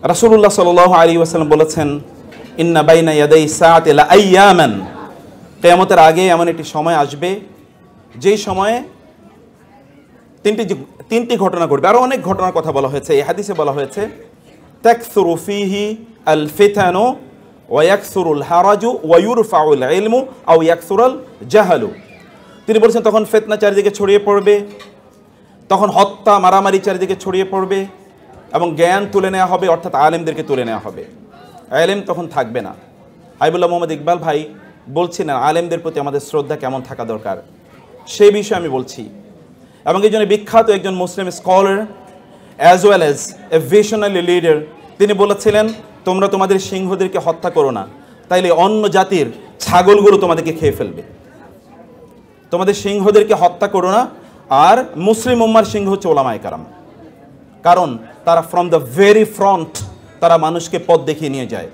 রাসূলুল্লাহ সাল্লাল্লাহু আলাইহি ওয়াসাল্লাম বলেছেন, ইন্না বাইনা ইয়াদাই সাআতি লা আইয়ামান, কিয়ামতের আগে এমন একটি সময় আসবে যেই সময়ে তিনটি ঘটনা ঘটবে। আরও অনেক ঘটনার কথা বলা হয়েছে, এই হাদিসে বলা হয়েছে তাকসুরু ফিহি আল ফিতানু ওয়া ইয়াকসুরুল হারাজু ওয়া ইউরফাউল ইলমু আও ইয়াকসুরুল জাহালু। তিনি বলেছেন তখন ফিতনা চারিদিকে ছড়িয়ে পড়বে, তখন হত্যা মারামারি চারিদিকে ছড়িয়ে পড়বে এবং জ্ঞান তুলে নেওয়া হবে, অর্থাৎ আলেমদেরকে তুলে নেওয়া হবে। আলেম তখন থাকবে না। হাবিবুল্লাহ মোহাম্মদ ইকবাল ভাই বলছিলেন আলেমদের প্রতি আমাদের শ্রদ্ধা কেমন থাকা দরকার, সেই বিষয়ে আমি বলছি। এবং এই জন্য বিখ্যাত একজন Muslim scholar as well as a visionary leader, তিনি বলেছিলেন তোমরা তোমাদের সিংহদেরকে হত্যা করো না, তাইলে অন্য জাতির ছাগলগুলো তোমাদেরকে খেয়ে ফেলবে। তোমাদের সিংহদেরকে হত্যা করো না। আর মুসলিম উম্মার সিংহ হচ্ছে ওলামায়ে কেরাম, কারণ তারা ফ্রম দ্য ভেরি ফ্রন্ট তারা মানুষকে পথ দেখিয়ে নিয়ে যায়।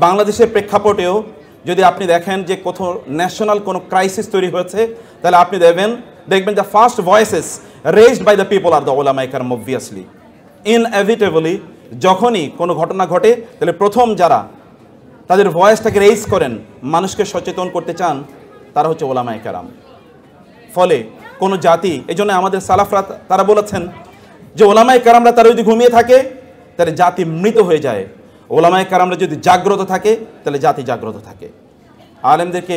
বাংলাদেশের প্রেক্ষাপটেও যদি আপনি দেখেন যে কোথাও ন্যাশনাল কোনো ক্রাইসিস তৈরি হয়েছে, তাহলে আপনি দেখবেন the first voices raised by the people আর দ্য ওলামায়ে কেরাম। অবভিয়াসলি ইনএভিটেবলি যখনই কোনো ঘটনা ঘটে, তাহলে প্রথম যারা তাদের ভয়েসটাকে রেজ করেন, মানুষকে সচেতন করতে চান, তারা হচ্ছে ওলামায়ে কেরাম। ফলে কোনো জাতি, এই জন্য আমাদের সালাফরা তারা বলেছেন যে ওলামায়ে কেরামরা তারা যদি ঘুমিয়ে থাকে তাহলে জাতি মৃত হয়ে যায়, ওলামায়ে কেরামরা যদি জাগ্রত থাকে তাহলে জাতি জাগ্রত থাকে। আলেমদেরকে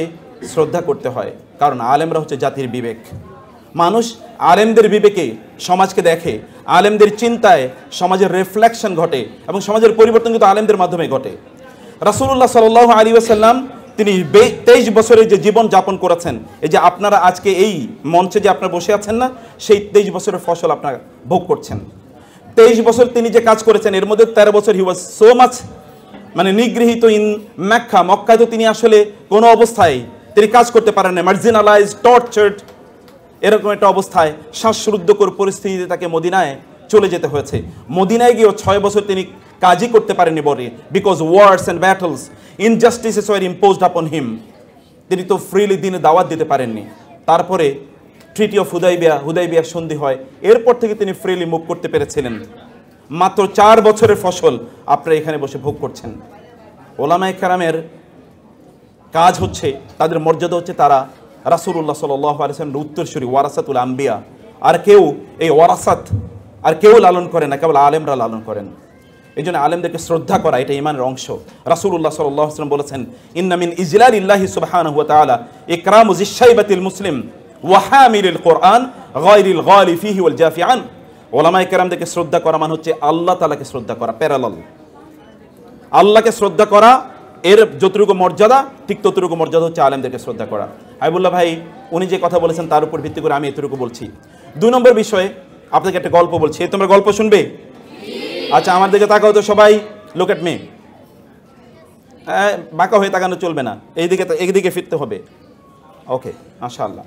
শ্রদ্ধা করতে হয়, কারণ আলেমরা হচ্ছে জাতির বিবেক। মানুষ আলেমদের বিবেকে সমাজকে দেখে, আলেমদের চিন্তায় সমাজের রিফ্লেকশন ঘটে এবং সমাজের পরিবর্তন কিন্তু আলেমদের মাধ্যমে ঘটে। রাসূলুল্লাহ সাল্লাল্লাহু আলাইহি ওয়াসাল্লাম তিনি 23 বছরের যে জীবন যাপন করেছেন, এই যে আপনারা আজকে এই মঞ্চে যে আপনারা বসে আছেন না, সেই 23 বছরের ফসল আপনারা ভোগ করছেন। 23 বছর তিনি যে কাজ করেছেন, এর মধ্যে 13 বছর হি ওয়াজ সো মাচ নিগৃহীত ইন মক্কা। মক্কায় তো তিনি আসলে কোনো অবস্থায় তিনি কাজ করতে পারেন না, মার্জিনালাইজ, টর্চার্ড, এরকম একটা অবস্থায় শ্বাসরুদ্ধকর পরিস্থিতিতে তাকে মদিনায় চলে যেতে হয়েছে। মদিনায় গিয়েও 6 বছর তিনি কাজই করতে পারেননি বলে, because wars and battles, injustices war imposed upon him. তিনি তো ফ্রিলি দিনে দাওয়াত দিতে পারেননি। তারপরে ট্রিটি অফ হুদাইবিয়া সন্ধি হয়, এরপর থেকে তিনি ফ্রিলি মুভ করতে পেরেছিলেন। মাত্র 4 বছরের ফসল আপনারা এখানে বসে ভোগ করছেন। ওলামায়ে কেরামের কাজ হচ্ছে, তাদের মর্যাদা হচ্ছে তারা রাসূলুল্লাহ সাল্লাল্লাহু আলাইহি ওয়াসাল্লামের উত্তরসূরি, ওয়ারাসাতুল আম্বিয়া। আর কেউ এই ওয়ারাসাত আর কেউ লালন করে না, কেবল আলেমরা লালন করেন। এই জন্য আলেমদেরকে শ্রদ্ধা করা এটা ঈমানের অংশ। রাসূলুল্লাহ সাল্লাল্লাহু আলাইহি ওয়াসাল্লাম বলেছেন, ইন্না মিন ইজলালিল্লাহি সুবহানাহু ওয়া তাআলা ইকরামু যিশাইবাতিল মুসলিম ওয়া হামিলিল কুরআন গায়রিল গালি ফিহি ওয়াল জাফিআন। ওলামায়ে কেরামদেরকে শ্রদ্ধা করা মানে হচ্ছে আল্লাহ তাআলাকে শ্রদ্ধা করা, প্যারালাল। আল্লাহকে শ্রদ্ধা করা এর যতটুকু মর্যাদা, ঠিক ততটুকু মর্যাদা হচ্ছে আলেমদেরকে শ্রদ্ধা করা। হাবিবুল্লাহ ভাই উনি যে কথা বলেছেন তার উপর ভিত্তি করে আমি এতটুকু বলছি। 2 নম্বর বিষয়ে আপনাকে একটা গল্প বলছি, তোমরা গল্প শুনবে? আচ্ছা, আমার দিকে তাকাও তো সবাই, লুক এট মি। বাঁকা হয়ে তাকানো চলবে না, এইদিকে ফিরতে হবে। ওকে, মাশাআল্লাহ।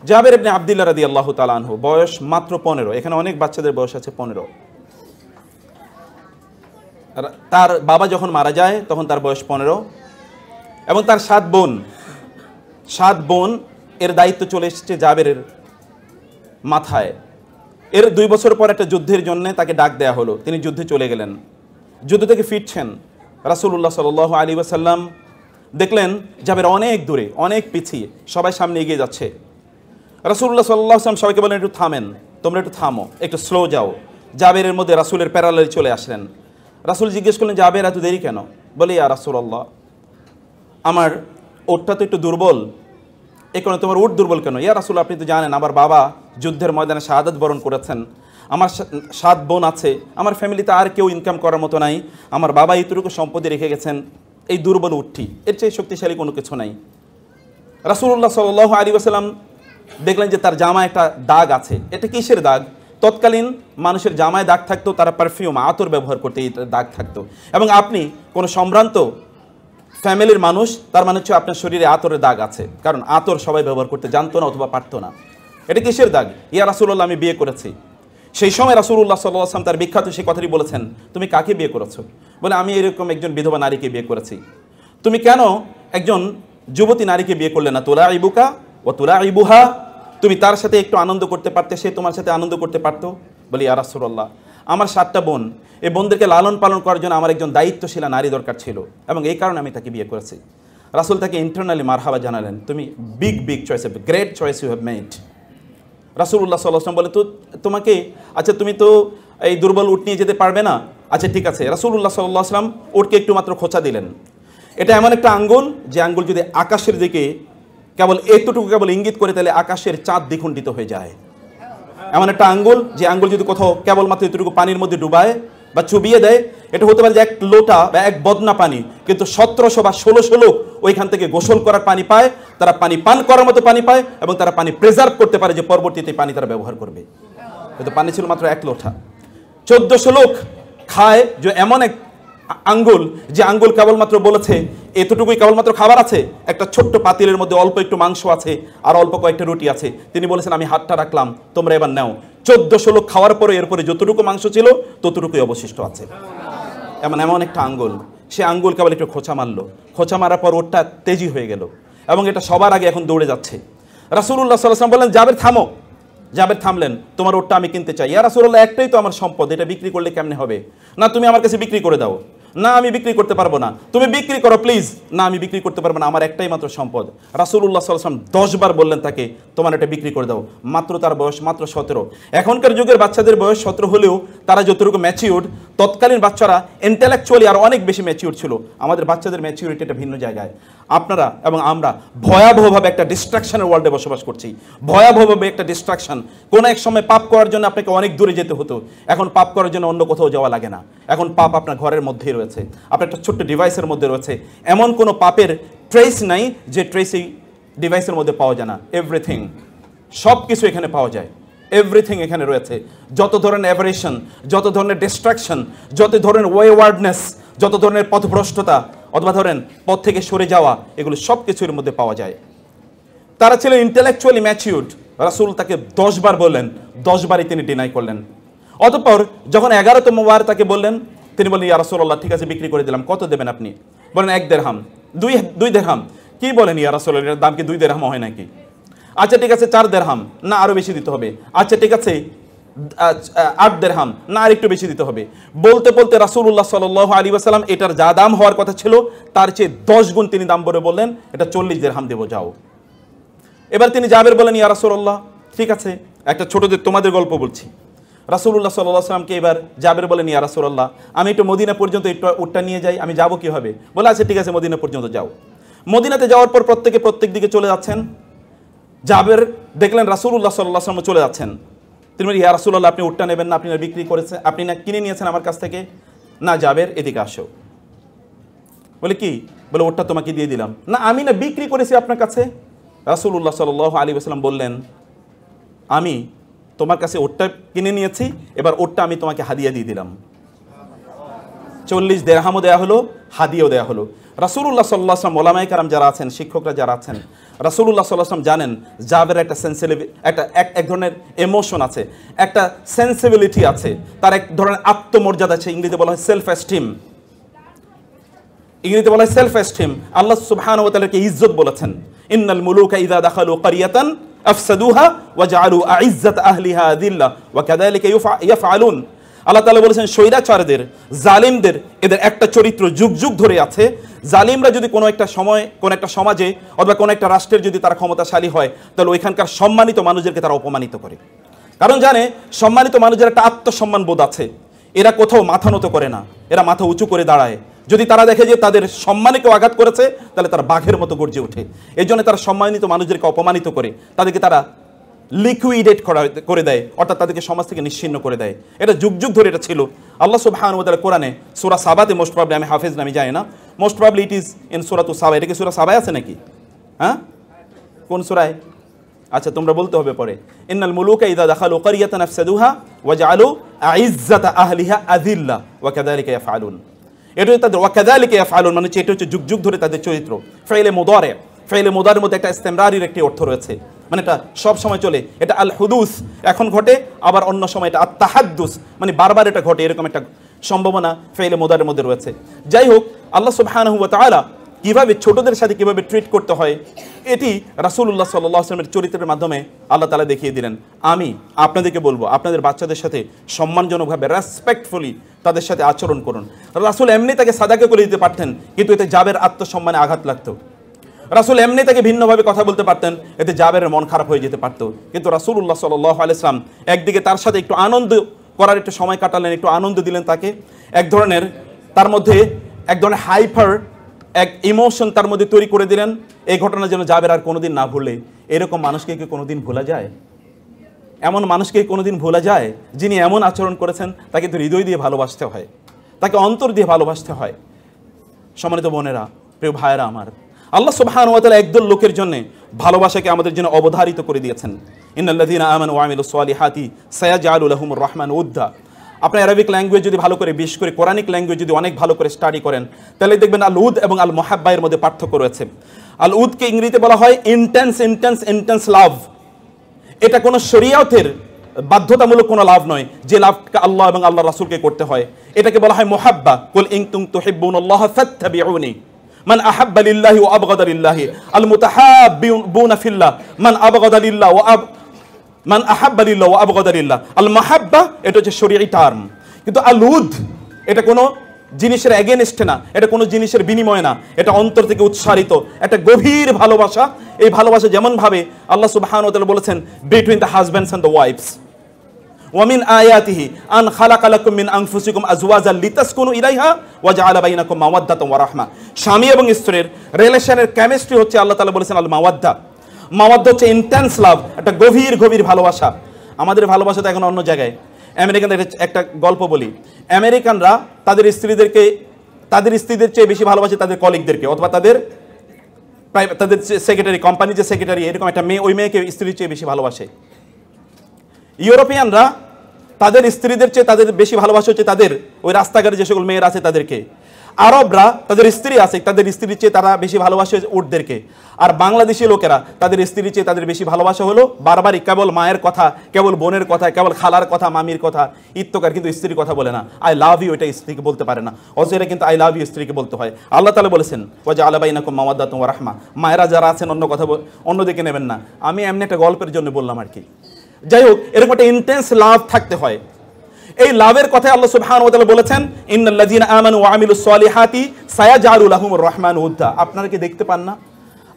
জাবের ইবনে আব্দুল্লাহ রাদিয়াল্লাহু তাআলা আনহু, বয়স মাত্র 15। এখানে অনেক বাচ্চাদের বয়স আছে 15। তার বাবা যখন মারা যায় তখন তার বয়স 15 এবং তার 7 বোন, এর দায়িত্ব চলে এসেছে জাবেরের মাথায়। এর 2 বছর পর একটা যুদ্ধের জন্য তাকে ডাক দেয়া হলো, তিনি যুদ্ধে চলে গেলেন। যুদ্ধ থেকে ফিরছেন, রাসূলুল্লাহ সাল্লাল্লাহু আলাইহি ওয়াসাল্লাম দেখলেন জাবের অনেক দূরে, অনেক পিছিয়ে, সবাই সামনে এগিয়ে যাচ্ছে। রাসূলুল্লাহ সাল্লাল্লাহু আলাইহি ওয়াসাল্লাম সবাইকে বলেন, একটু থামেন, তোমরা একটু থামো, একটু স্লো যাও। জাবেরের মধ্যে রাসূলের প্যারালালে চলে আসলেন। রাসূল জিজ্ঞেস করলেন, জাবের এত দেরি কেন? বলে, ইয়া রাসূলুল্লাহ, আমার ওটটা তো একটু দুর্বল। এ কারণে তোমার উট দুর্বল কেন? ইয়া রাসূল, আপনি তো জানেন আমার বাবা যুদ্ধের ময়দানে শাহাদাত বরণ করেছেন, আমার 7 বোন আছে, আমার ফ্যামিলিতে আর কেউ ইনকাম করার মতো নাই, আমার বাবা এইটুকু সম্পত্তি রেখে গেছেন, এই দুর্বল উটটি, এর চেয়ে শক্তিশালী কোনো কিছু নাই। রাসূলুল্লাহ সাল্লাল্লাহু আলাইহি ওয়াসাল্লাম দেখলেন যে তার জামায় একটা দাগ আছে। এটা কিসের দাগ? তৎকালীন মানুষের জামায় দাগ থাকতো, তারা পারফিউম, আতর ব্যবহার করতে এই দাগ থাকতো। এবং আপনি কোনো সম্ভ্রান্ত ফ্যামিলির মানুষ, তার মানে হচ্ছে আপনার শরীরে আতরের দাগ আছে, কারণ আতর সবাই ব্যবহার করতে জানতো না অথবা পারতো না। এটা কিসের দাগ? ইয়া রাসূলুল্লাহ, আমি বিয়ে করেছি। সেই সময় রাসূলুল্লাহ সাল্লাল্লাহু আলাইহি ওয়াসাল্লাম তার বিখ্যাত সেই কথাটি বলেছেন, তুমি কাকে বিয়ে করেছো? বলে, আমি এরকম একজন বিধবা নারীকে বিয়ে করেছি। তুমি কেন একজন যুবতী নারীকে বিয়ে করলে না? তুলাইবুকা ওয়া তুলাইবুহা, তুমি তার সাথে একটু আনন্দ করতে পারতে, সে তোমার সাথে আনন্দ করতে পারতো। বলি, ইয়া রাসূলুল্লাহ, আমার 7টা বোন, এই বোনদেরকে লালন পালন করার জন্য আমার একজন দায়িত্বশীলা নারী দরকার ছিল, এবং এই কারণে আমি তাকে বিয়ে করেছি। রাসূল তাকে ইন্টারনালি মারহাবা জানালেন, তুমি big choice, great choice you have made. রাসূলুল্লাহ সাল্লাল্লাহু আলাইহি ওয়াসাল্লাম বলেন, তো তোমাকে, আচ্ছা তুমি তো এই দুর্বল উট নিয়ে যেতে পারবে না, আচ্ছা ঠিক আছে। রাসূলুল্লাহ সাল্লাল্লাহু আলাইহি ওয়াসাল্লাম উটকে একটু মাত্র খোঁচা দিলেন। এটা এমন একটা আঙ্গুল, যে আঙ্গুল যদি আকাশের দিকে কেবল এতটুকু কেবল ইঙ্গিত করে, তাহলে আকাশের চাঁদ দ্বিখণ্ডিত হয়ে যায়। এমন একটা আঙ্গুল, যে আঙ্গুল যদি কোথাও কেবলমাত্র এতটুকু পানির মধ্যে ডুবায় বা চুবিয়ে দেয়, এটা হতে পারে যে এক লোটা বা এক বদনা পানি, কিন্তু 1700 বা 1600 লোক ওইখান থেকে গোসল করার পানি পায়, তারা পানি পান করার মতো পানি পায়, এবং তারা পানি প্রিজার্ভ করতে পারে, যে পরবর্তীতে পানি তারা ব্যবহার করবে। কিন্তু পানি ছিল মাত্র এক লোটা, 1400 লোক খায়। যে এমন এক আঙ্গুল, যে আঙ্গুল কেবলমাত্র বলেছে এতটুকুই কেবলমাত্র খাবার আছে, একটা ছোট্ট পাতিলের মধ্যে অল্প একটু মাংস আছে আর অল্প কয়েকটা রুটি আছে। তিনি বলেছেন, আমি হাতটা রাখলাম, তোমরা এবার নাও। 1400 লোক খাওয়ার পরে এরপরে যতটুকু মাংস ছিল ততটুকুই অবশিষ্ট আছে। এমন একটা আঙ্গুল, সে আঙ্গুল কেবল একটু খোঁচা মারলো, খোঁচা মারার পর ওটা তেজি হয়ে গেল, এবং এটা সবার আগে এখন দৌড়ে যাচ্ছে। রাসূলুল্লাহ সাল্লাল্লাহু আলাইহি ওয়াসাল্লাম বললেন, জাবের থামো। জাবের থামলেন, তোমার ওটটা আমি কিনতে চাই। ইয়া রাসূলুল্লাহ, একটাই তো আমার সম্পদ, এটা বিক্রি করলে কেমনে হবে? না, তুমি আমার কাছে বিক্রি করে দাও। না, আমি বিক্রি করতে পারবো না। তুমি বিক্রি করো প্লিজ। না, আমি বিক্রি করতে পারবো না, আমার একটাই মাত্র সম্পদ। রাসূলুল্লাহ সাল্লাল্লাহু আলাইহি ওয়াসাল্লাম 10 বার বললেন তাকে, তোমার এটা বিক্রি করে দাও। মাত্র তার বয়স মাত্র 17। এখনকার যুগের বাচ্চাদের বয়স 17 হলেও তারা যতটুকু ম্যাচিউরড, তৎকালীন বাচ্চারা ইন্টেলেকচুয়ালি আর অনেক বেশি ম্যাচিউর ছিল। আমাদের বাচ্চাদের ম্যাচিউরিটি একটা ভিন্ন জায়গায়। আপনারা এবং আমরা ভয়াবহভাবে একটা ডিস্ট্রাকশনের ওয়ার্ল্ডে বসবাস করছি, ভয়াবহভাবে একটা ডিস্ট্রাকশন। কোনো এক সময় পাপ করার জন্য আপনাকে অনেক দূরে যেতে হতো, এখন পাপ করার জন্য অন্য কোথাও যাওয়া লাগে না। এখন পাপ আপনার ঘরের মধ্যেই রয়েছে, আপনার একটা ছোট্ট ডিভাইসের মধ্যে রয়েছে। এমন কোনো পাপের ট্রেস নাই যে ট্রেস এই ডিভাইসের মধ্যে পাওয়া যায় না। এভরিথিং, সব কিছু এখানে পাওয়া যায়, এভরিথিং এখানে রয়েছে। যত ধরনের অ্যাভারেশন, যত ধরনের ডিস্ট্রাকশন, যত ধরনের ওয়েওয়ার্ডনেস, যত ধরনের পথভ্রষ্টতা অথবা ধরেন পথ থেকে সরে যাওয়া, এগুলো সব কিছুর মধ্যে পাওয়া যায়। তারা ছিলেন ইন্টেলেকচুয়ালি ম্যাচিউরড। রাসূল তাকে 10 বার বললেন, 10 বারই তিনি ডিনাই করলেন। অতঃপর যখন 11তম বার তাকে বললেন, তিনি বললেন, ইয়া রাসূলুল্লাহ, ঠিক আছে বিক্রি করে দিলাম, কত দেবেন আপনি? বলেন 1 দিরহাম। 2 দিরহাম। কি বলেন ইয়া রাসূলুল্লাহ, এর দাম কি 2 দিরহাম হয় নাকি? আচ্ছা ঠিক আছে 4 দিরহাম। না, আরো বেশি দিতে হবে। আচ্ছা ঠিক আছে 8 দিরহাম। না, আর একটু বেশি দিতে হবে। বলতে বলতে রাসূলুল্লাহ সাল্লাল্লাহু আলাইহি ওয়াসাল্লাম এটার যা দাম হওয়ার কথা ছিল তার চেয়ে 10 গুণ তিনি দাম বলে বললেন, এটা 40 দিরহাম দেবো, যাও। এবার তিনি জাবের বলেন, ইয়া রাসূলুল্লাহ, ঠিক আছে, একটা ছোটদের তোমাদের গল্প বলছি। রাসূলুল্লাহ সাল্লাল্লাহু আলাইহি ওয়াসাল্লামকে এবার জাবের বলেন, ইয়া রাসূলুল্লাহ, আমি একটু মদিনা পর্যন্ত একটু উটটা নিয়ে যাই, আমি যাবো কিভাবে? বলে, আচ্ছা ঠিক আছে, মদিনা পর্যন্ত যাও। মদিনাতে যাওয়ার পর প্রত্যেক দিকে চলে যাচ্ছেন। জাবের দেখলেন রাসূলুল্লাহ সাল্লাল্লাহু আলাইহি ওয়াসাল্লাম চলে যাচ্ছেন। তিনি বলেন, ইয়া রাসূলুল্লাহ, আপনি উটটা নেবেন না? আপনি না বিক্রি করেছেন, আপনি না কিনে নিয়েছেন আমার কাছ থেকে? না জাবের, এদিকে আসো। বলে কি? বলে ওটটা তোমাকে দিয়ে দিলাম। না, আমি না বিক্রি করেছি আপনার কাছে। রাসূলুল্লাহ সাল্লাল্লাহু আলাইহি ওয়াসাল্লাম বললেন, আমি তোমার কাছে ওটটা কিনে নিয়েছি, এবার ওটটা আমি তোমাকে হাদিয়া দিয়ে দিলাম। 40 দিরহামও দেয়া হলো, হাদিয়াও দেয়া হলো। রাসূলুল্লাহ সাল্লাল্লাহু আলাইহি ওয়াসাল্লাম, ওলামায়ে কেরাম যারা আছেন, শিক্ষকরা যারা আছেন, রাসূলুল্লাহ সাল্লাল্লাহু আলাইহি ওয়াসাল্লাম জানেন জাবের একটা এক ধরনের ইমোশন আছে, একটা সেন্সিবিলিটি আছে, তার এক ধরনের আত্মমর্যাদা আছে। ইংরেজিতে বলা হয় সেলফ এস্টিম। ইংরেজিতে বলা হয় সেলফ এস্টিম। আল্লাহ সুবহানাহু ওয়া তাআলাকে ইজ্জত বলেছেন, ইন্নাল মুলুকা ইযা দাখালু ক্বরিয়াতান আফসাদুহা ওয়া জাআলু আইজ্জাত আহলিহা আযিল্লা ওয়া কাযালিকা ইয়াফআলুন। আল্লাহ তাআলা বলেছেন, স্বৈরাচারদের, জালিমদের, এদের একটা চরিত্র যুগ যুগ ধরে আছে। জালিমরা যদি কোনো একটা সময়, কোনো একটা সমাজে অথবা কোনো একটা রাষ্ট্রের যদি তারা ক্ষমতাশালী হয়, তাহলে ওইখানকার সম্মানিত মানুষদেরকে তারা অপমানিত করে। কারণ জানে, সম্মানিত মানুষের একটা আত্মসম্মান বোধ আছে, এরা কোথাও মাথা নত করে না, এরা মাথা উঁচু করে দাঁড়ায়। যদি তারা দেখে যে তাদের সম্মানে কেউ আঘাত করেছে, তাহলে তারা বাঘের মতো গর্জে ওঠে। এই জন্য তারা সম্মানিত মানুষদেরকে অপমানিত করে, তাদেরকে তারা লিকুইডেট করে দেয়, অর্থাৎ তাদেরকে সমাজ থেকে নিশ্চিহ্ন করে দেয়। এটা যুগ যুগ ধরে এটা ছিল। আল্লাহ সুবহানাহু ওয়া তাআলা কোরআনে সূরা সাবাতে, মোস্ট প্রবাবলি, আমি হাফেজ নামে জানি না, most probably it is in সূরাতু সাবা। এটা কি সূরা সাবায় আছে নাকি? হ্যাঁ, কোন সূরায়? আচ্ছা, তোমরা বলতে হবে পরে। ইন্নাল মুলুকা ইযা দাখালু ক্বরিয়াতান আফসাদুহা ওয়া জাআলু আইজ্জাতা আহলিহা আযিল্লা ওয়া কাযালিকা ইয়াফআলুন। এটা তাদের ওয়া কাযালিকা ইয়াফআলুন মানে এটা হচ্ছে যুগ যুগ ধরে তাদের চরিত্র। ফাইলে মুদারি, ফাইলে মুদারির মধ্যে একটা ইস্তিমরারির একটি অর্থ রয়েছে, মানে এটা সব সময় চলে। এটা আল হুদুস, এখন ঘটে, আবার অন্য সময় এটা আত তাহাদ্দুস, মানে বারবার এটা ঘটে, এরকম একটা সম্ভাবনা ফাইলে মুদারির মধ্যে রয়েছে। যাই হোক, আল্লাহ সুবহানাহু ওয়া তাআলা কিভাবে ছোটদের সাথে কিভাবে ট্রিট করতে হয়, এটি রাসূলুল্লাহ সাল্লাল্লাহু আলাইহি ওয়াসাল্লামের চরিত্রের মাধ্যমে আল্লাহ তাআলা দেখিয়ে দিলেন। আমি আপনাদেরকে বলবো, আপনাদের বাচ্চাদের সাথে সম্মানজনকভাবে রেসপেক্টফুলি তাদের সাথে আচরণ করুন। রাসূল এমনি তাকে সাদাকে করে দিতে পারতেন, কিন্তু এতে জাবের আত্মসম্মানে আঘাত লাগতো। রাসূল এমনি তাকে ভিন্নভাবে কথা বলতে পারতেন, এতে জাবেরের মন খারাপ হয়ে যেতে পারতো। কিন্তু রাসূলুল্লাহ সাল্লাল্লাহু আলাইহি ওয়াসাল্লাম একদিকে তার সাথে একটু আনন্দ করার একটু সময় কাটালেন, একটু আনন্দ দিলেন তাকে, এক ধরনের তার মধ্যে এক ধরনের হাইপার এক ইমোশন তার মধ্যে তৈরি করে দিলেন। এই ঘটনা যেন জাবের আর কোনোদিন না ভুলে। এরকম মানুষকে কি কোনোদিন ভোলা যায়? এমন মানুষকে কোনোদিন ভোলা যায় যিনি এমন আচরণ করেছেন? তাকে তো হৃদয় দিয়ে ভালোবাসতে হয়, তাকে অন্তর দিয়ে ভালোবাসতে হয়। সম্মানিত বোনেরা, প্রিয় ভাইয়েরা আমার, আল্লাহ সুবহানাহু ওয়া তাআলা একদল লোকের জন্য ভালোবাসাকে আমাদের জন্য অবধারিত করে দিয়েছেন। ইন্নাল্লাযীনা আমানু ওয়া আমিলুস সালিহাতি সায়াজআলু লাহুমুর রাহমানু উদ্দা। আপনি আরবিক ল্যাঙ্গুয়েজ যদি ভালো করে, বিশেষ করে কোরআনিক ল্যাঙ্গুয়েজ যদি অনেক ভালো করে স্টাডি করেন, তাহলে দেখবেন আল উদ এবং আল মুহাব্বা এর মধ্যে পার্থক্য রয়েছে। আল উদকে ইংরেজিতে বলা হয় ইন্টেন্স লাভ। এটা কোনো শরীয়তের বাধ্যতামূলক কোনো লাভ নয়, যে লাভটা আল্লাহ এবং আল্লাহ রাসূলকে করতে হয়। এটাকে বলা হয় মুহাব্বা। কুল ইন কুনতুম তুহিব্বুনাল্লাহ ফাত্তাবিউনি মান আহাব্বা লিল্লাহি ওয়া আবগাদা লিল্লাহি আল মুতাহাব্বিউনা ফিল্লাহ মান আবগাদা লিল্লাহ ওয়া মান আহাব্বা লিল্লাহ ওয়া আবগাদা লিল্লাহ। আল মাহাব্বা এটা হচ্ছে শরীয়ী টার্ম, কিন্তু আল উদ এটা কোনো জিনিসের এগেনস্টে না, এটা কোনো জিনিসের বিনিময় না, এটা অন্তর থেকে উৎসারিত একটা গভীর ভালোবাসা। এই ভালোবাসা যেমন ভাবে আল্লাহ সুবহানাহু ওয়া তাআলা বলেছেন between the husbands and the wives, ওয়া মিন আয়াতিহি আন খালাকা লাকুম মিন আনফুসিকুম আজওয়াজান লিতাসকুনু ইলাইহা ওয়া জাআলা বাইনাকুম মাওয়াদ্দাতান ওয়া রাহমা। স্বামী এবং স্ত্রীর রিলেশনের কেমিস্ট্রি হচ্ছে আল্লাহ তাআলা বলেছেন আল মাওয়াদ্দা। মাওয়াদ্দা হচ্ছে ইন্টেন্স লাভ, একটা গভীর গভীর ভালোবাসা। আমাদের ভালোবাসা তো এখন অন্য জায়গায়। আমেরিকানদের একটা গল্প বলি, আমেরিকানরা তাদের স্ত্রীদের চেয়ে বেশি ভালোবাসে তাদের কলিগদেরকে, অথবা তাদের সেক্রেটারি, কোম্পানি যে সেক্রেটারি, এরকম একটা মেয়ে, ওই মেয়েকে স্ত্রীর চেয়ে বেশি ভালোবাসে। ইউরোপিয়ানরা তাদের স্ত্রীদের চেয়ে তাদের বেশি ভালোবাসা হচ্ছে তাদের ওই রাস্তাঘাটে যে সকল মেয়েরা আছে তাদেরকে। আরবরা তাদের স্ত্রী আছে, তাদের স্ত্রীর চেয়ে তারা বেশি ভালোবাসে উটদেরকে। আর বাংলাদেশি লোকেরা তাদের স্ত্রীর চেয়ে তাদের বেশি ভালোবাসা হলো বারবারই কেবল মায়ের কথা, কেবল বোনের কথা, কেবল খালার কথা, মামির কথা ইত্তকার, কিন্তু স্ত্রীর কথা বলে না। আই লাভ ইউ এটা স্ত্রীকে বলতে পারে না, অথচ এটা কিন্তু আই লাভ ইউ স্ত্রীকে বলতে হয়। আল্লাহ তাআলা বলেছেন ওয়া জাআলা বাইনাকুম মাওয়াদ্দাতান ওয়া রাহমা। মায়েরা যারা আছেন অন্য কথা অন্যদিকে নেবেন না, আমি এমনি একটা গল্পের জন্য বললাম আর কি। যাই হোক, এরকম একটা ইন্টেন্স লাভ থাকতে হয়। এই লাভের কথা আল্লাহ সুবহানাহু ওয়া তাআলা বলেছেন ইন্নাল্লাযীনা আমানু ওয়া আমিলুস সালিহাতি সায়াজআলু লাহুমুর রাহমানু উদ্দা। আপনারা কি দেখতে পান না?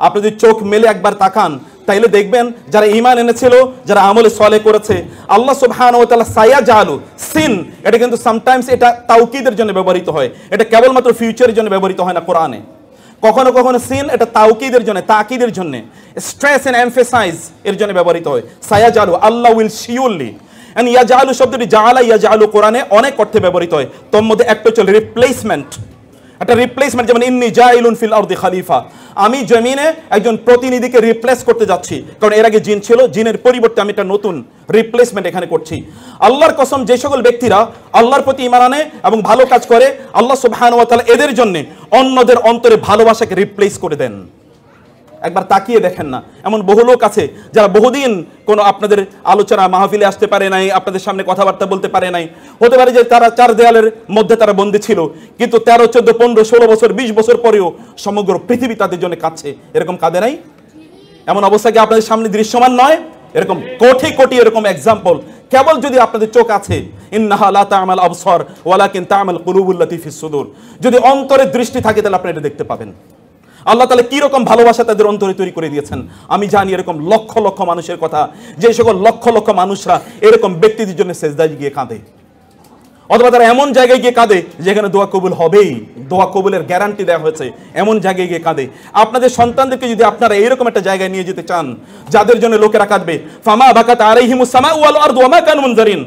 আপনি যদি চোখ মেলে একবার তাকান, তাইলে দেখবেন যারা ঈমান এনেছিল, যারা আমলে সালেহ করেছে, আল্লাহ সুবহানাহু ওয়া তাআলা সায়াজআলু, সিন এটা কিন্তু সামটাইমস এটা তাওকীদের জন্য ব্যবহৃত হয়, এটা কেবলমাত্র ফিউচারের জন্য ব্যবহৃত হয় না কোরআনে। কখনো কখনো সিন এটা তাওকীদের জন্য, তাকিদের জন্য, স্ট্রেস এন্ড এমফাসাইজ এর জন্য ব্যবহৃত হয়। সায়াজআলু, আল্লাহ উইল শিওরলি। এন্ড ইয়াজআলু শব্দটি জাআলা ইয়াজআলু কোরআনে অনেক অর্থে ব্যবহৃত হয়। তোর মধ্যে একটা হচ্ছে রিপ্লেসমেন্ট, একটা রিপ্লেসমেন্ট। যেমন ইন্নী জাইলুন ফিল আরদি খলিফা, আমি জমিনে একজন প্রতিনিধিকে রিপ্লেস করতে যাচ্ছি, কারণ এর আগে জিন ছিল, জিনের পরিবর্তে আমি একটা নতুন রিপ্লেসমেন্ট এখানে করছি। আল্লাহর কসম, যে সকল ব্যক্তিরা আল্লাহর প্রতি ঈমান আনে এবং ভালো কাজ করে, আল্লাহ সুবহানাহু ওয়া তাআলা এদের জন্য অন্যদের অন্তরে ভালোবাসাকে রিপ্লেস করে দেন। একবার তাকিয়ে দেখেন না, এমন বহু লোক আছে যারা বহুদিন কোনো আপনাদের আলোচনা মাহফিলে আসতে পারে নাই, আপনাদের সামনে কথাবার্তা বলতে পারে নাই। হতে পারে যে তারা চার দেয়ালের মধ্যে তারা বন্দী ছিল, কিন্তু 13, 14, 15, 16 বছর, 20 বছর পরেও সমগ্র পৃথিবী তাদের জন্য কাঁদছে। এরকম কাঁদে নাই? এমন অবস্থা কি আপনাদের সামনে দৃশ্যমান নয়? এরকম কোটি কোটি এরকম এক্সাম্পল। কেবল যদি আপনাদের চোখ আছে, ইন্নাহা লা তা'মাল আবসার ওয়ালাকিন তা'মাল কুলুবুল লাতী ফিস সুদূর, যদি অন্তরের দৃষ্টি থাকে তাহলে আপনি এটা দেখতে পাবেন। আল্লাহ তাআলা কি রকম ভালোবাসা তাদের অন্তরে তৈরি করে দিয়েছেন। আমি জানি এরকম লক্ষ লক্ষ মানুষের কথা, যে সকল লক্ষ লক্ষ মানুষরা এরকম ব্যক্তিদের জন্য সেজদায় গিয়ে কাঁদে, অথবা তারা এমন জায়গায় গিয়ে কাঁদে যেখানে দোয়া কবুল হবেই, দোয়া কবুলের গ্যারান্টি দেওয়া হয়েছে, এমন জায়গায় গিয়ে কাঁদে। আপনাদের সন্তানদেরকে যদি আপনারা এরকম একটা জায়গায় নিয়ে যেতে চান যাদের জন্য লোকেরা কাঁদবে, ফামা বাকাত আলাইহিমুস সামাউ ওয়াল আরদু ওয়া মা কানু মুনজারিন,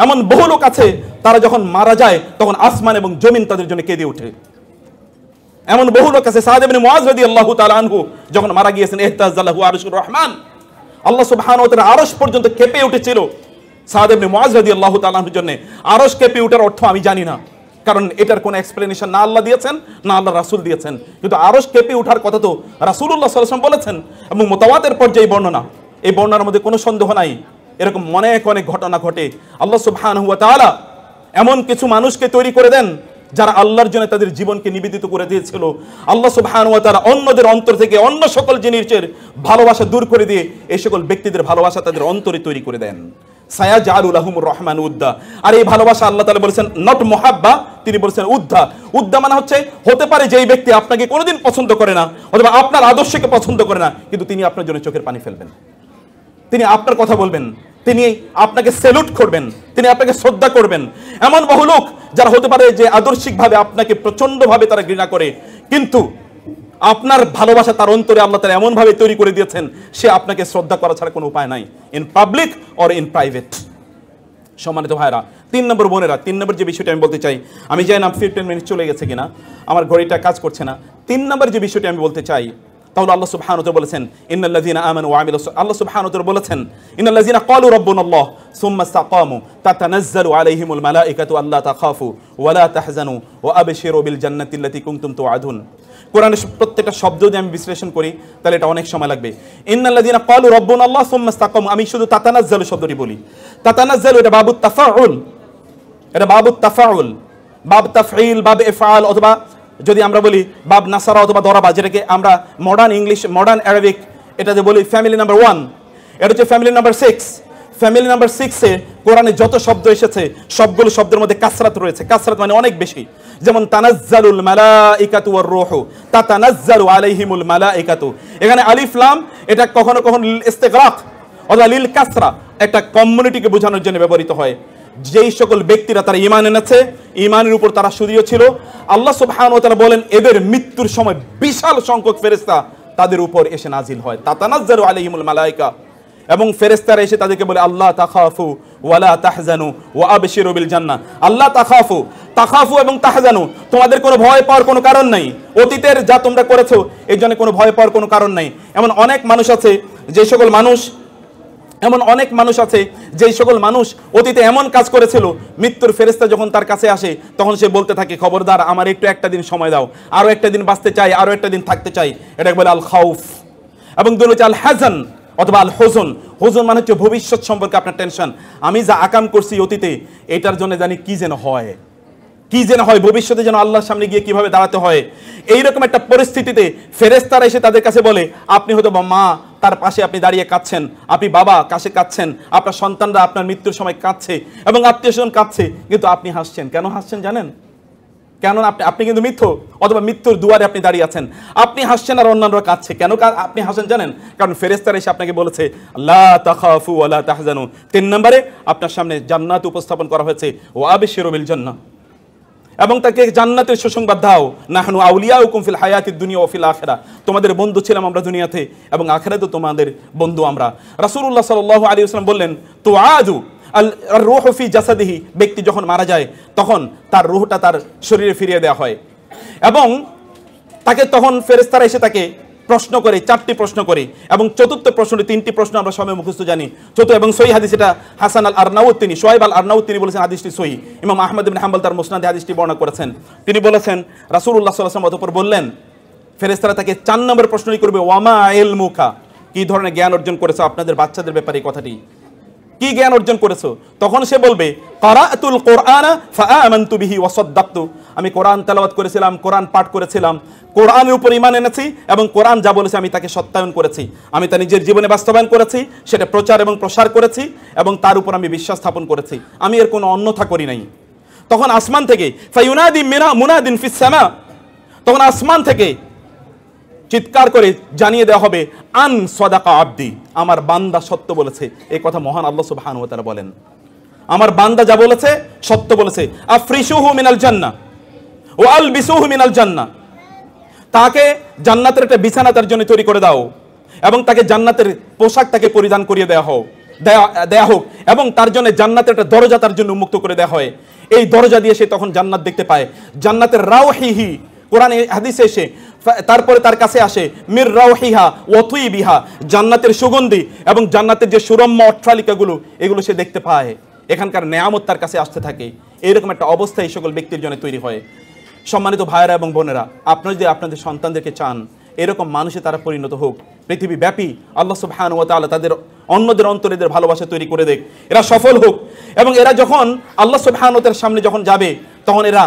এমন বহু লোক আছে তারা যখন মারা যায় তখন আসমান এবং জমিন তাদের জন্য কেঁদে ওঠে। এমন বহু লোক আছে, সাদ ইবনে মুআজ রাদিয়াল্লাহু তাআলা আনহু যখন মারা গিয়েছেন, ইহতাযাল্লাহু আরশুর রহমান, আল্লাহ সুবহানাহু ওয়া তাআলা আরশ পর্যন্ত কেঁপে উঠেছিল সাদ ইবনে মুআজ রাদিয়াল্লাহু তাআলা আনহুর জন্য। আরশ কেঁপে ওঠার অর্থ আমি জানি না, কারণ এটার কোনো এক্সপ্লেনেশন না আল্লাহ দিয়েছেন না আল্লাহ রাসূল দিয়েছেন, কিন্তু আরশ কেঁপে ওঠার কথা তো রাসূলুল্লাহ সাল্লাল্লাহু আলাইহি ওয়াসাল্লাম বলেছেন, এবং মুতাওয়াতির পর্যায়ে বর্ণনা। এই বর্ণনার মধ্যে কোনো সন্দেহ নাই, এরকম অনেক অনেক ঘটনা ঘটে। আল্লাহ সুবহানাহু ওয়া তাআলা এমন কিছু মানুষকে তৈরি করে দেন যারা আল্লাহর জন্য তাদের জীবনকে নিবেদিত করে দিয়েছিল, আল্লাহ সুবহানাহু ওয়া তাআলা অন্যদের অন্তর থেকে অন্য সকল জিনিসের ভালোবাসা দূর করে দিয়ে এই সকল ব্যক্তিদের ভালোবাসা তাদের অন্তরে তৈরি করে দেন। সায়াজআলু লাহুমুর রহমানু উদ্দা। আর এই ভালোবাসা আল্লাহ তাআলা বলেছেন নট মুহাব্বা, তিনি বলেছেন উদ্দা। উদ্দা মানে হচ্ছে, হতে পারে যে এই ব্যক্তি আপনাকে কোনোদিন পছন্দ করে না অথবা আপনার আদর্শকে পছন্দ করে না, কিন্তু তিনি আপনার জন্য চোখের পানি ফেলবেন, তিনি আপনার কথা বলবেন, তিনি আপনাকে স্যালুট করবেন, তিনি আপনাকে শ্রদ্ধা করবেন। এমন বহু লোক যারা হতে পারে যে আদর্শিকভাবে আপনাকে প্রচন্ডভাবে তারা ঘৃণা করে, কিন্তু আপনার ভালোবাসা তার অন্তরে আল্লাহ তাআলা এমন ভাবে তৈরি করে দিয়েছেন, সে আপনাকে শ্রদ্ধা করা ছাড়া কোনো উপায় নাই, in public or in private. সম্মানিত ভাইরা, 3 নম্বর বোনেরা, 3 নম্বর যে বিষয়টা আমি বলতে চাই, আমি জানি না 15 মিনিট চলে গেছে কিনা, আমার ঘড়িটা কাজ করছে না। 3 নম্বর যে বিষয়টা আমি বলতে চাই, তাহলে আল্লাহ সুবহানাহু ওয়া তাআলা বলেছেন ইন্নাল্লাযীনা আমানু ওয়া আমিলুস, আল্লাহ সুবহানাহু ওয়া তাআলা বলেছেন ইন্নাল্লাযীনা ক্বালু রাব্বুনাল্লাহ সুম্মা ইসতাকামু তাতানাজ্জালু আলাইহিমুল মালাইকাতু আল্লা তাখাফু ওয়া লা তাহজানু ওয়া আবশিরু বিল জান্নাতিল্লাতী কুনতুম তুআদুন। কোরআনের প্রত্যেকটা শব্দ যদি আমি বিশ্লেষণ করি তাহলে এটা অনেক সময় লাগবে। ইন্নাল্লাযীনা ক্বালু রাব্বুনাল্লাহ সুম্মা ইসতাকামু, আমি শুধু তাতানাজ্জালু শব্দটি বলি। তাতানাজ্জালু এটা বাবুত তাফাউল, এটা বাবুত তাফাউল, বাব তাফঈল, বাব ইফআল, অথবা যদি আমরা বলি বাব নাসারা অথবা দরাবা, যেটাকে আমরা মডার্ন ইংলিশ, মডার্ন অ্যারাবিক এটাতে বলি ফ্যামিলি নাম্বার 1, এটা হচ্ছে ফ্যামিলি নাম্বার 6। ফ্যামিলি নাম্বার 6-এ কোরআনে যত শব্দ এসেছে সবগুলো শব্দের মধ্যে কাসরাত রয়েছে। কাসরাত মানে অনেক বেশি, যেমন তানাজ্জালুল মালাইকাতু ওয়ার রূহু, তাতানাজ্জালু আলাইহিমুল মালাইকাতু। এখানে আলিফ লাম এটা কখনো কখনো ইস্তিগরাক অথবা লিল কাসরা, একটা কমিউনিটিকে বোঝানোর জন্য ব্যবহৃত হয়। যেই সকল ব্যক্তিরা তারা ঈমান এনেছে, ঈমানের উপর তারা সুদৃঢ় ছিল, আল্লাহ সুবহানাহু ওয়া তাআলা বলেন এদের মৃত্যুর সময় বিশাল সংখ্যক ফেরেশতা তাদের উপর এসে নাজিল হয়, তাতানাজ্জালু আলাইহিমুল মালাইকা। এবং ফেরেশতারা এসে তাদেরকে বলে আল্লাহ তাখাফু ওয়া লা তাহজানু ওয়া আবশিরু বিল জান্নাহ। আল্লাহ তাখাফু, তাখাফু এবং তাহজানু, তোমাদের কোনো ভয় পাওয়ার কোনো কারণ নাই, অতীতের যা তোমরা করেছো এর জন্য কোনো ভয় পাওয়ার কোনো কারণ নাই। এমন অনেক মানুষ আছে যে সকল মানুষ অতীতে এমন কাজ করেছিল, মৃত্যুর ফেরেশতা যখন তার কাছে আসে তখন সে বলতে থাকে খবরদার আমার একটু একটা দিন সময় দাও, আরো একটা দিন বাঁচতে চাই, আরো একটা দিন থাকতে চাই। এটাকে বলে আল খাউফ। এবং দুই হচ্ছে আল হাজান অথবা আল হুজন। হুজন মানে হচ্ছে ভবিষ্যৎ সম্পর্কে আপনার টেনশন, আমি যা আকাম করছি অতীতে এটার জন্য জানি কি যেন হয়, ভবিষ্যতে যেন আল্লাহর সামনে গিয়ে কিভাবে দাঁড়াতে হয়। এইরকম একটা পরিস্থিতিতে ফেরেশতারা এসে তাদের কাছে বলে, আপনি হয়তো বা মা, তার পাশে আপনি দাঁড়িয়ে কাঁদছেন, আপনি বাবা কাছে কাঁদছেন, আপনার সন্তানরা আপনার মৃত্যুর সময় কাঁদছে এবং আত্মীয়স্বজন কাঁদছে, কিন্তু আপনি হাসছেন। কেন হাসছেন জানেন? কেন? আপনি কিন্তু অথবা মৃত্যুর দুয়ারে আপনি দাঁড়িয়ে আছেন, আপনি হাসছেন আর অন্যান্যরা কাঁদছে। কেন আপনি হাসেন জানেন? কারণ ফেরেশতারা এসে আপনাকে বলেছে লা তাখাফু ওয়া লা তাহজানু। 3 নম্বরে আপনার সামনে জান্নাত উপস্থাপন করা হয়েছে, ওয়া আবশিরু বিল জান্নাহ, এবং তাকে জান্নাতের সুসংবাদ দাও। নাহনু আউলিয়াউকুম ফিল হায়াতিদ দুনিয়া ওয়া ফিল আখিরাহ, তোমাদের বন্ধু ছিলাম আমরা দুনিয়াতে এবং আখিরাতেও তোমাদের বন্ধু আমরা। রাসূলুল্লাহ সাল্লাল্লাহু আলাইহি ওয়াসাল্লাম বললেন তুআদু আর রূহু ফি জাসাদিহি, ব্যক্তি যখন মারা যায় তখন তার রূহটা তার শরীরে ফিরিয়ে দেওয়া হয় এবং তাকে তখন ফেরেশতারা এসে তাকে প্রশ্ন করে, 4টি প্রশ্ন করে, এবং চতুর্থ প্রশ্নটি 3টি প্রশ্ন আমরা সবাই মুখস্থ জানি। চতুর্থ এবং সহিহ হাদিস, এটা হাসান আল আরনাউত, তিনি শোয়েব আল আরনাউত তিনি বলেছেন হাদিসটি সহিহ। ইমাম আহমদ ইবনে হাম্বল তার মুসনাদে হাদিসটি বর্ণনা করেছেন। তিনি বলেছেন রাসূলুল্লাহ সাল্লাল্লাহু আলাইহি ওয়াসাল্লাম অতঃপর বললেন, ফেরেশতারা তাকে 4 নম্বর প্রশ্নই করবে, ওয়ামা ইলমুকা, কি ধরনের জ্ঞান অর্জন করেছো আপনাদের বাচ্চাদের ব্যাপারে, এই কথাটি কি জ্ঞান অর্জন করেছো? তখন সে বলবে ক্বারাআতুল কুরআনা ফাআমানতু বিহি ওয়া সাদ্দাকতু, আমি কোরআন তেলাওয়াত করেছিলাম, কোরআন পাঠ করেছিলাম, কোরআনের উপর ঈমান এনেছি এবং কোরআন যা বলেছে আমি তাকে সত্যায়ন করেছি, আমি তা নিজের জীবনে বাস্তবায়ন করেছি, সেটা প্রচার এবং প্রসার করেছি এবং তার উপর আমি বিশ্বাস স্থাপন করেছি, আমি এর কোনো অন্যথা করি নাই। তখন আসমান থেকে ফায়ুনাদি মুনাদিন ফিস সামা, তখন আসমান থেকে চিৎকার করে জানিয়ে দেওয়া হবে আন সাদাকা আবদি, আমার বান্দা সত্য বলেছে। এই কথা মহান আল্লাহ সুবহানাহু ওয়া তাআলা বলেন, আমার বান্দা যা বলেছে সত্য বলেছে। আফরিশুহু মিনাল জান্নাহ ওয়া আলবিসুহু মিনাল জান্নাহ, তাকে জান্নাতের একটা বিছানা তার জন্য তৈরি করে দাও এবং তাকে জান্নাতের পোশাক তাকে পরিধান করিয়ে দেয়া হোক এবং তার জন্য জান্নাতের একটা দরজা তার জন্য উন্মুক্ত করে দেওয়া হয়। এই দরজা দিয়ে সে তখন জান্নাত দেখতে পায়। জান্নাতের রাওহিহি, কোরআনে হাদিসে এসে তারপরে তার কাছে আসে মির রাওহিহা ওয়া তুইবিহা, জান্নাতের সুগন্ধি এবং জান্নাতের যে সুরম্য অট্টালিকাগুলো এগুলো সে দেখতে পায়। এখানকার নেয়ামত তার কাছে আসতে থাকে। এরকম একটা অবস্থা এই সকল ব্যক্তির জন্য তৈরি হয়। সম্মানিত ভাইয়েরা এবং বোনেরা, আপনারা যদি আপনাদের সন্তানদেরকে চান এরকম মানুষে তারা পরিণত হোক, পৃথিবী ব্যাপী আল্লাহ সুবহানাহু ওয়া তাআলা তাদের অন্যদের অন্তরে এদের ভালোবাসা তৈরি করে দেখ, এরা সফল হোক এবং এরা যখন আল্লাহ সুবহানাহু ওয়া তাআলার সামনে যখন যাবে তখন এরা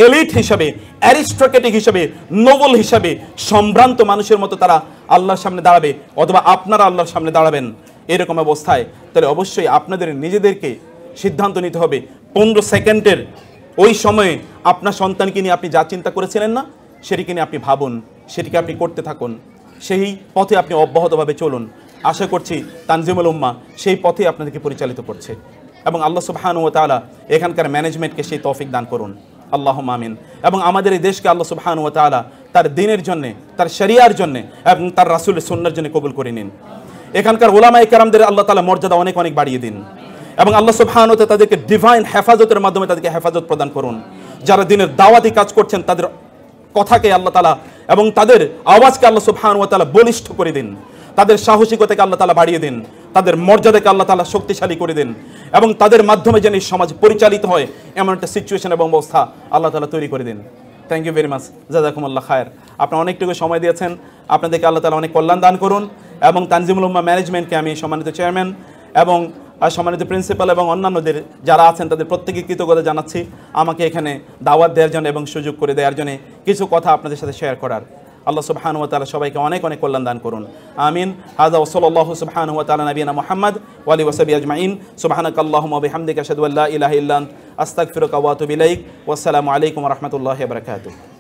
এলিট হিসাবে, অ্যারিস্টোক্রেটিক হিসাবে, নোবেল হিসাবে সম্ভ্রান্ত মানুষের মতো তারা আল্লাহর সামনে দাঁড়াবে, অথবা আপনারা আল্লাহর সামনে দাঁড়াবেন, এরকম অবস্থায় তাহলে অবশ্যই আপনাদের নিজেদেরকে সিদ্ধান্ত নিতে হবে 15 সেকেন্ডের ওই সময়ে আপনার সন্তানকে নিয়ে আপনি যা চিন্তা করেছিলেন না, সেটিকে নিয়ে আপনি ভাবুন, সেটিকে আপনি করতে থাকুন, সেই পথে আপনি অব্যাহতভাবে চলুন। আশা করছি তানজিমুল উম্মাহ সেই পথে আপনাদেরকে পরিচালিত করছে, এবং আল্লাহ সুবহানাহু ওয়া তাআলা এখানকার ম্যানেজমেন্টকে সেই তৌফিক দান করুন, আল্লাহুম্মা আমিন। এবং আমাদের এই দেশকে আল্লাহ সুবহানাহু ওয়া তাআলা তার দ্বীনের জন্য, তার শরিয়ার জন্য এবং তার রাসূলের সুন্নাহর জন্য কবুল করে নিন। এখানকার উলামায়ে কেরামদের আল্লাহ তাআলা মর্যাদা অনেক অনেক বাড়িয়ে দিন, এবং আল্লাহ সুবহানাহু ওয়া তাআলা তাদেরকে ডিভাইন হেফাজতের মাধ্যমে তাদেরকে হেফাজত প্রদান করুন। যারা দ্বীনের দাওয়াতি কাজ করছেন তাদের কথাকে আল্লাহ তাআলা এবং তাদের আওয়াজকে আল্লাহ সুবহানাহু ওয়া তাআলা বলিষ্ঠ করে দিন, তাদের সাহসিকতাকে আল্লাহ তাআলা বাড়িয়ে দিন, তাদের মর্যাদাকে আল্লাহ তাআলা শক্তিশালী করে দিন, এবং তাদের মাধ্যমে যেন এই সমাজ পরিচালিত হয় এমন একটা সিচুয়েশন এবং অবস্থা আল্লাহ তাআলা তৈরি করে দিন। থ্যাংক ইউ ভেরি মাচ, জাযাকুমুল্লাহ খায়ের। আপনারা অনেকটুকু সময় দিয়েছেন, আপনাদেরকে আল্লাহ তাআলা অনেক কল্যাণ দান করুন। এবং তানজিমুল উম্মাহ ম্যানেজমেন্টকে আমি সম্মানিত চেয়ারম্যান এবং সম্মানিত প্রিন্সিপাল এবং অন্যান্যদের যারা আছেন তাদের প্রত্যেকে কৃতজ্ঞতা জানাচ্ছি আমাকে এখানে দাওয়াত দেওয়ার জন্য এবং সুযোগ করে দেওয়ার জন্য কিছু কথা আপনাদের সাথে শেয়ার করার। আল্লাহ সুবহানাহু ওয়া তাআলা সবাইকে অনেক অনেক কল্যাণ দান করুন, আমিন। হাযা ওয়া সাল্লাল্লাহু সুবহানাহু ওয়া তাআলা নবিয়ানা মুহাম্মদ ওয়া আলিহি ওয়া সাহবিহি আজমাইন। সুবহানাকাল্লাহুম্মা ওয়া বিহামদিকা আশহাদু আল্লা ইলাহা ইল্লা আনতা আস্তাগফিরুকা ওয়া আতুবু ইলাইক। ওয়াসসালামু আলাইকুম ওয়া রাহমাতুল্লাহি ওয়া বারাকাতুহু।